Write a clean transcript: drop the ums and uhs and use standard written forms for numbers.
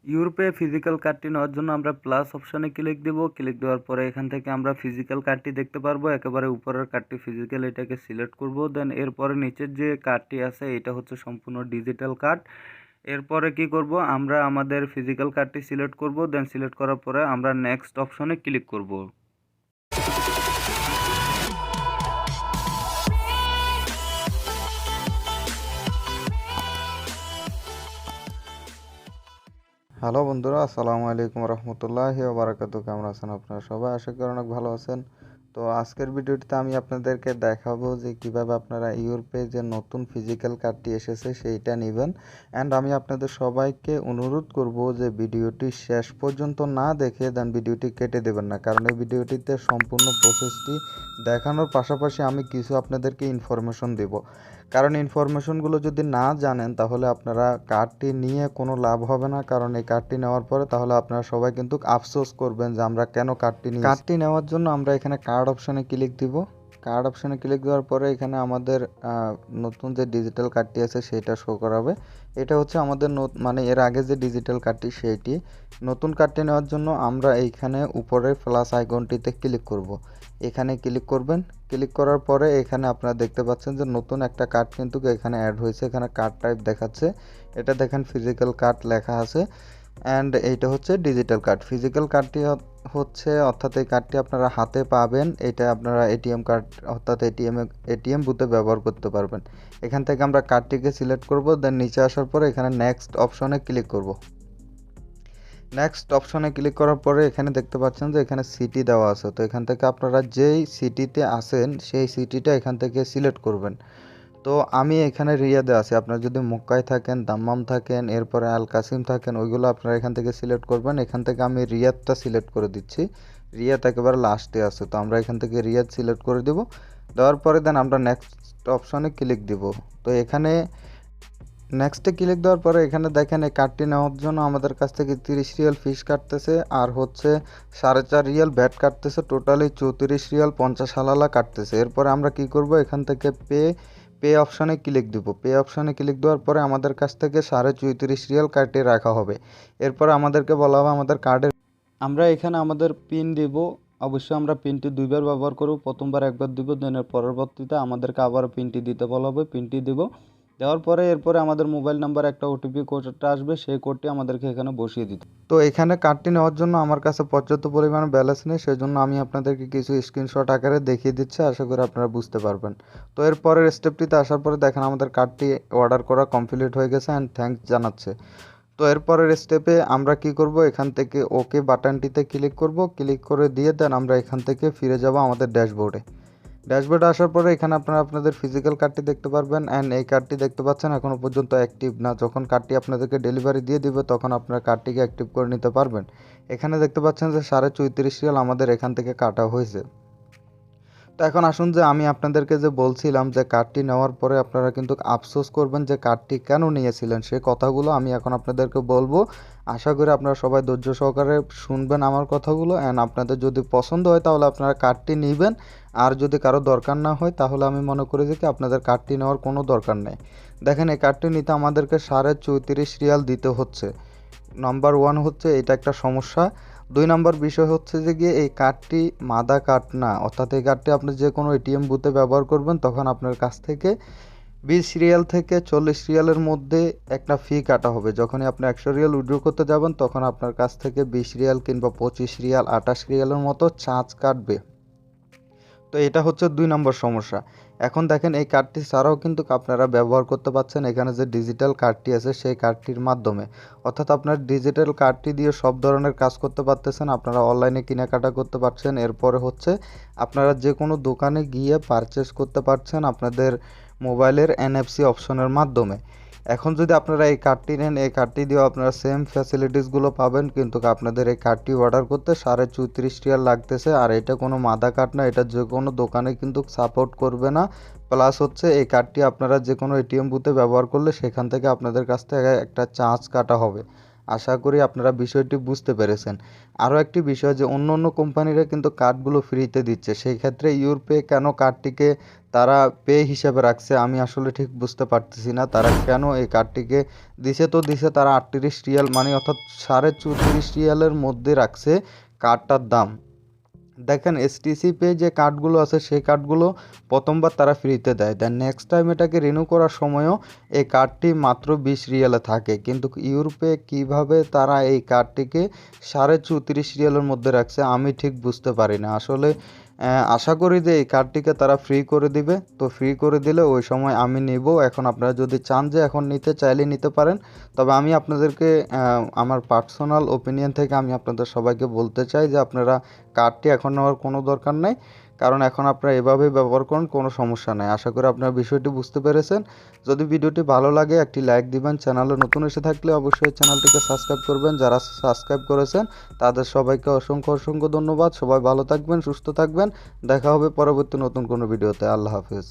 ইউরোপে ফিজিক্যাল কার্ডটি নেওয়ার জন্য আমরা প্লাস অপশনে ক্লিক দেব। ক্লিক দেওয়ার পরে এখান থেকে আমরা ফিজিক্যাল কার্ডটি দেখতে পারবো। একেবারে উপরের কার্ডটি ফিজিক্যাল, এটাকে সিলেক্ট করব। দেন এরপরে নিচের যে কার্ডটি আছে এটা হচ্ছে সম্পূর্ণ ডিজিটাল কার্ড। এরপরে কি করব, আমরা আমাদের ফিজিক্যাল কার্ডটি সিলেক্ট করব। দেন সিলেক্ট করার পরে আমরা নেক্সট অপশনে ক্লিক করব। হ্যালো বন্ধুরা, আসসালামু আলাইকুম রহমতুল্লাহি ওয়া বারাকাতুহু। কেমন আছেন আপনারা সবাই? আশা করি অনেক ভালো আছেন। তো আজকের ভিডিওটিতে আমি আপনাদেরকে দেখাবো যে কিভাবে আপনারা ইউরোপে যে নতুন ফিজিক্যাল কার্ডটি এসেছে সেইটা নেবেন। অ্যান্ড আমি আপনাদের সবাইকে অনুরোধ করব যে ভিডিওটি শেষ পর্যন্ত না দেখে দেন ভিডিওটি কেটে দেবেন না, কারণ এই ভিডিওটিতে সম্পূর্ণ প্রসেসটি দেখানোর পাশাপাশি আমি কিছু আপনাদেরকে ইনফরমেশন দেব। কারণ ইনফরমেশনগুলো যদি না জানেন তাহলে আপনারা কার্ডটি নিয়ে কোনো লাভ হবে না, কারণ এই কার্ডটি নেওয়ার পরে তাহলে আপনারা সবাই কিন্তু আফসোস করবেন যে আমরা কেন কার্ডটি নিই। কার্ডটি নেওয়ার জন্য আমরা এখানে কার্ড অপশানে ক্লিক দিব। কার্ড অপশানে ক্লিক দেওয়ার পরে এখানে আমাদের নতুন যে ডিজিটাল কার্ডটি আছে সেটা শো করাবে। এটা হচ্ছে আমাদের মানে এর আগে যে ডিজিটাল কার্ডটি সেইটি। নতুন কার্ডটি নেওয়ার জন্য আমরা এইখানে উপরের প্লাস আইকনটিতে ক্লিক করব। এখানে ক্লিক করবেন। ক্লিক করার পরে এখানে আপনারা দেখতে পাচ্ছেন যে নতুন একটা কার্ড কিন্তু এখানে অ্যাড হয়েছে। এখানে কার্ড টাইপ দেখাচ্ছে, এটা দেখেন ফিজিক্যাল কার্ড লেখা আছে। অ্যান্ড এইটা হচ্ছে ডিজিটাল কার্ড। ফিজিক্যাল কার্ডটি হচ্ছে অর্থাৎ এই কার্ডটি আপনারা হাতে পাবেন। এটা আপনারা এটিএম কার্ড অর্থাৎ এটিএম বুথে ব্যবহার করতে পারবেন। এখান থেকে আমরা কার্ডটিকে সিলেক্ট করব। দেন নিচে আসার পরে এখানে নেক্সট অপশনে ক্লিক করব। নেক্সট অপশনে ক্লিক করার পরে এখানে দেখতে পাচ্ছেন যে এখানে সিটি দেওয়া আছে। তো এখান থেকে আপনারা যেই সিটিতে আসেন সেই সিটিটা এখান থেকে সিলেক্ট করবেন। তো আমি এখানে রিয়াদে আছি। আপনারা যদি মক্কায় থাকেন, দাম্মাম থাকেন, এরপরে আল কাসিম থাকেন, ওইগুলো আপনারা এখান থেকে সিলেক্ট করবেন। এখান থেকে আমি রিয়াদটা সিলেক্ট করে দিচ্ছি। রিয়াদ একেবারে লাস্টে আছে, তো আমরা এখান থেকে রিয়াদ সিলেক্ট করে দেব। দেওয়ার পরে দেন আমরা নেক্সট অপশনে ক্লিক দিব। তো এখানে নেক্সটে ক্লিক দেওয়ার পরে এখানে দেখেন এই কার্ডটি নেওয়ার জন্য আমাদের কাছ থেকে 30 রিয়াল ফিস কাটতেছে, আর হচ্ছে 4.5 রিয়াল ব্যাট কাটতেছে। টোটালি 34 রিয়াল 50 হালালা কাটতেছে। এরপরে আমরা কি করব, এখান থেকে পে অপশানে ক্লিক দিব। পে অপশানে ক্লিক দেওয়ার পরে আমাদের কাছ থেকে 34.5 রিয়াল কাটিয়ে রাখা হবে। এরপরে আমাদেরকে বলা হবে আমাদের কার্ডের, আমরা এখানে আমাদের পিন দিব। অবশ্যই আমরা পিনটি দুইবার ব্যবহার করব। প্রথমবার একবার দিব, দেন এর পরবর্তীতে আমাদেরকে আবার পিনটি দিতে বলা হবে। পিনটি দিব, দেওয়ার পরে এরপরে আমাদের মোবাইল নাম্বার একটা ওটিপি কোডটা আসবে, সেই কোডটি আমাদেরকে এখানে বসিয়ে দিতে। তো এখানে কার্ডটি নেওয়ার জন্য আমার কাছে পর্যাপ্ত পরিমাণ ব্যালেন্স নেই, সেজন্য আমি আপনাদেরকে কিছু স্ক্রিনশট আকারে দেখিয়ে দিচ্ছি। আশা করি আপনারা বুঝতে পারবেন। তো এর পরের স্টেপটিতে আসার পরে দেখেন আমাদের কার্ডটি অর্ডার করা কমপ্লিট হয়ে গেছে অ্যান্ড থ্যাঙ্কস জানাচ্ছে। তো এরপরের স্টেপে আমরা কি করব, এখান থেকে ওকে বাটনটিতে ক্লিক করব। ক্লিক করে দিয়ে দেন আমরা এখান থেকে ফিরে যাব আমাদের ড্যাশবোর্ডে। ড্যাশবোর্ডে আসার পরে এখানে আপনারা আপনাদের ফিজিক্যাল কার্ডটি দেখতে পারবেন। অ্যান্ড এই কার্ডটি দেখতে পাচ্ছেন এখনও পর্যন্ত অ্যাক্টিভ না। যখন কার্ডটি আপনাদেরকে ডেলিভারি দিয়ে দিবে তখন আপনারা কার্ডটিকে অ্যাক্টিভ করে নিতে পারবেন। এখানে দেখতে পাচ্ছেন যে 34.5 রিয়াল আমাদের এখান থেকে কাটা হয়েছে। তো এখন আসুন যে আমি আপনাদেরকে যে বলছিলাম যে কার্ডটি নেওয়ার পরে আপনারা কিন্তু আফসোস করবেন যে কার্ডটি কেন নিয়েছিলেন, সেই কথাগুলো আমি এখন আপনাদেরকে বলবো। আশা করি আপনারা সবাই ধৈর্য সহকারে শুনবেন আমার কথাগুলো। অ্যান্ড আপনাদের যদি পছন্দ হয় তাহলে আপনারা কার্ডটি নেবেন, আর যদি কারো দরকার না হয় তাহলে আমি মনে করি যে কি আপনাদের কার্ডটি নেওয়ার কোনো দরকার নেই। দেখেন এই কার্ডটি নিতে আমাদেরকে 34.5 রিয়াল দিতে হচ্ছে। নাম্বার ওয়ান হচ্ছে এটা একটা সমস্যা। 2 নম্বর বিষয় হচ্ছে যে গিয়ে এই কার্ডটি মাদা কার্ড না, অর্থাৎ এই কার্ডটি আপনি যে কোনো এটিএম বুথে ব্যবহার করবেন তখন আপনার কাছ থেকে 20 রিয়াল থেকে 40 রিয়ালের মধ্যে একটা ফি কাটা হবে। যখনই আপনি 100 রিয়াল উইথড্র করতে যাবেন তখন আপনার কাছ থেকে 20 রিয়াল কিংবা 25 রিয়াল 28 রিয়ালের মতো চার্জ কাটবে। তো এটা হচ্ছে 2 নম্বর সমস্যা। এখন দেখেন এই কার্ডটি ছাড়াও কিন্তু আপনারা ব্যবহার করতে পারছেন এখানে যে ডিজিটাল কার্ডটি আছে সেই কার্ডটির মাধ্যমে। অর্থাৎ আপনার ডিজিটাল কার্ডটি দিয়ে সব ধরনের কাজ করতে পারতেছেন। আপনারা অনলাইনে কেনাকাটা করতে পারছেন। এরপরে হচ্ছে আপনারা যে কোনো দোকানে গিয়ে পারচেস করতে পারছেন আপনাদের মোবাইলের এনএফসি অপশনের মাধ্যমে। এখন যদি আপনারা এই কার্ডটি নেন, এই কার্ডটি দিয়েও আপনারা সেম ফ্যাসিলিটিসগুলো পাবেন, কিন্তু আপনাদের এই কার্ডটি অর্ডার করতে 34.5 রিয়াল লাগতেছে। আর এটা কোনো মাদা কার্ড না, এটা যে কোনো দোকানে কিন্তু সাপোর্ট করবে না। প্লাস হচ্ছে এই কার্ডটি আপনারা যে কোনো এটিএম বুথে ব্যবহার করলে সেখান থেকে আপনাদের কাছ থেকে একটা চার্জ কাটা হবে। আশা করি আপনারা বিষয়টি বুঝতে পেরেছেন। আরও একটি বিষয় যে অন্য অন্য কোম্পানিরা কিন্তু কার্ডগুলো ফ্রিতে দিচ্ছে, সেই ক্ষেত্রে ইউরপে কেন কার্ডটিকে তারা পে হিসেবে রাখছে আমি আসলে ঠিক বুঝতে পারতেছি না। তারা কেন এই কার্ডটিকে দিছে, তো দিছে তারা 38 রিয়াল মানে অর্থাৎ 34.5 রিয়ালের মধ্যে রাখছে কার্ডটার দাম। দেখেন এসটিসি পে যে কার্ডগুলো আছে সেই কার্ডগুলো প্রথমবার তারা ফ্রিতে দেয়, দেন নেক্সট টাইম এটাকে রিনিউ করার সময়ও এই কার্ডটি মাত্র 20 রিয়ালে থাকে। কিন্তু ইউরোপে কিভাবে তারা এই কার্ডটিকে 34.5 রিয়ালের মধ্যে রাখছে আমি ঠিক বুঝতে পারি না আসলে। আশা করি যে এই কার্ডটিকে তারা ফ্রি করে দিবে, তো ফ্রি করে দিলে ওই সময় আমি নিব। এখন আপনারা যদি চান যে এখন নিতে চাইলে নিতে পারেন, তবে আমি আপনাদেরকে আমার পার্সোনাল ওপিনিয়ন থেকে আমি আপনাদের সবাইকে বলতে চাই যে আপনারা কার্ডটি এখন নেওয়ার কোনো দরকার নাই, কারণ এখন আপনারা এভাবেই ব্যবহার করুন, কোনো সমস্যা নেই। আশা করি আপনারা বিষয়টি বুঝতে পেরেছেন। যদি ভিডিওটি ভালো লাগে একটি লাইক দিবেন, চ্যানেলে নতুন এসে থাকলে অবশ্যই চ্যানেলটিকে সাবস্ক্রাইব করবেন, যারা সাবস্ক্রাইব করেছেন তাদের সবাইকে অসংখ্য অসংখ্য ধন্যবাদ। সবাই ভালো থাকবেন, সুস্থ থাকবেন, দেখা হবে পরবর্তী নতুন কোনো ভিডিওতে। আল্লাহ হাফিজ।